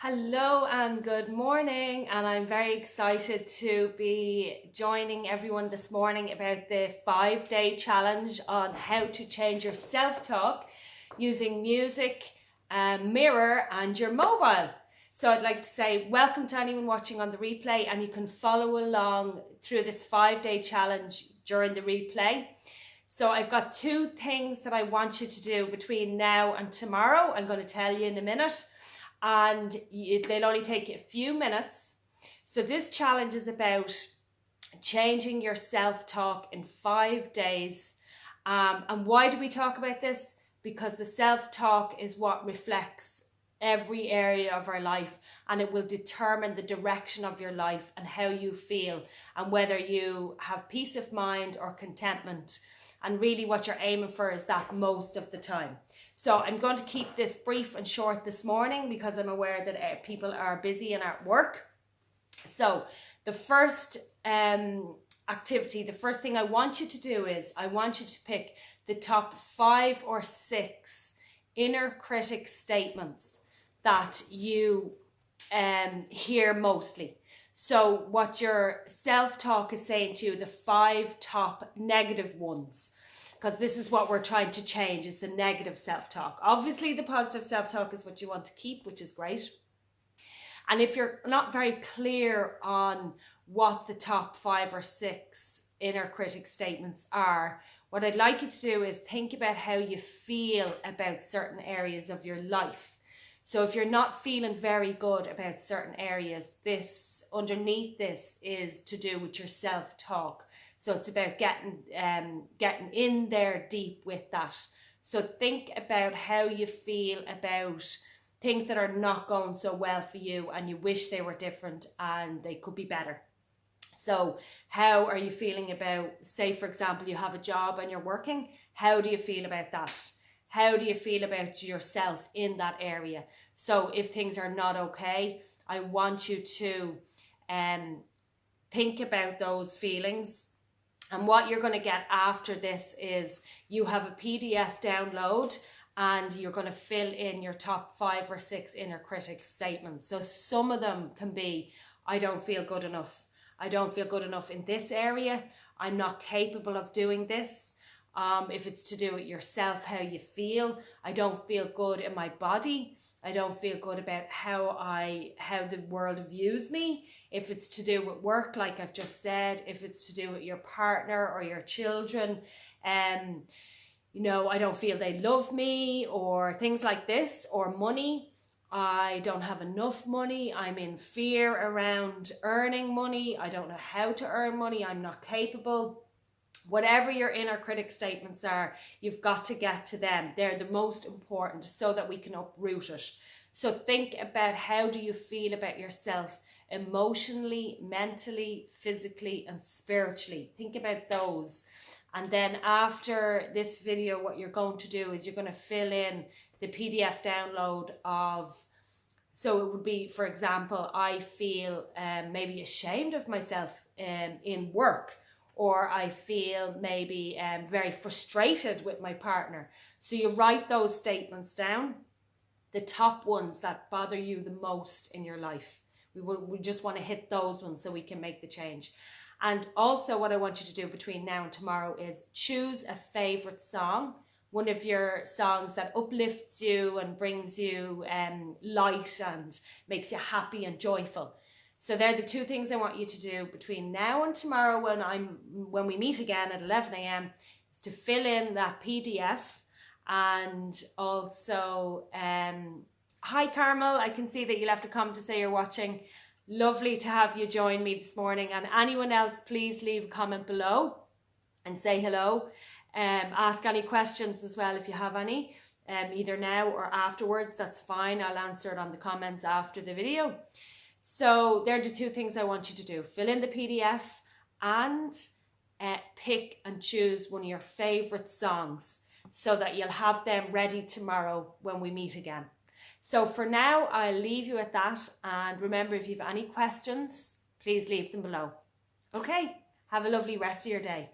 Hello and good morning, and I'm very excited to be joining everyone this morning about the 5-day challenge on how to change your self-talk using music, mirror and your mobile. So I'd like to say welcome to anyone watching on the replay, and you can follow along through this 5-day challenge during the replay. So I've got 2 things that I want you to do between now and tomorrow. I'm going to tell you in a minute. And they'll only take you a few minutes. So this challenge is about changing your self-talk in 5 days. And why do we talk about this? Because the self-talk is what reflects every area of our life, and it will determine the direction of your life and how you feel and whether you have peace of mind or contentment. And really what you're aiming for is that most of the time. So I'm going to keep this brief and short this morning because I'm aware that people are busy and at work. So the first activity, the first thing I want you to do is I want you to pick the top 5 or 6 inner critic statements that you hear mostly. So what your self-talk is saying to you, the 5 top negative ones. Because this is what we're trying to change, is the negative self-talk. Obviously, the positive self-talk is what you want to keep, which is great. And if you're not very clear on what the top 5 or 6 inner critic statements are, what I'd like you to do is think about how you feel about certain areas of your life. So if you're not feeling very good about certain areas, underneath this is to do with your self-talk. So it's about getting in there deep with that. So think about how you feel about things that are not going so well for you and you wish they were different and they could be better. So how are you feeling about, say for example, you have a job and you're working, how do you feel about that? How do you feel about yourself in that area? So if things are not okay, I want you to think about those feelings. And what you're going to get after this is you have a PDF download and you're going to fill in your top 5 or 6 inner critic statements. So some of them can be, I don't feel good enough. I don't feel good enough in this area. I'm not capable of doing this. If it's to do with yourself, how you feel. I don't feel good in my body. I don't feel good about how the world views me. If it's to do with work, like I've just said, if it's to do with your partner or your children, I don't feel they love me, or things like this, or money. I don't have enough money. I'm in fear around earning money. I don't know how to earn money. I'm not capable. Whatever your inner critic statements are, you've got to get to them. They're the most important so that we can uproot it. So think about, how do you feel about yourself emotionally, mentally, physically and spiritually. Think about those. And then after this video, what you're going to do is you're going to fill in the PDF download of, so it would be, for example, I feel maybe ashamed of myself in work. Or I feel maybe very frustrated with my partner. So you write those statements down, the top ones that bother you the most in your life. We just want to hit those ones so we can make the change. And also what I want you to do between now and tomorrow is choose a favorite song, one of your songs that uplifts you and brings you light and makes you happy and joyful. So they're the 2 things I want you to do between now and tomorrow when we meet again at 11 a.m. is to fill in that PDF. And also, hi Carmel, I can see that you left a comment to say you're watching. Lovely to have you join me this morning. And anyone else, please leave a comment below and say hello. Ask any questions as well if you have any, either now or afterwards. That's fine. I'll answer it on the comments after the video. So they're the 2 things I want you to do. Fill in the PDF and pick and choose one of your favorite songs so that you'll have them ready tomorrow when we meet again. So for now, I'll leave you at that. And remember, if you have any questions, please leave them below. Okay, have a lovely rest of your day.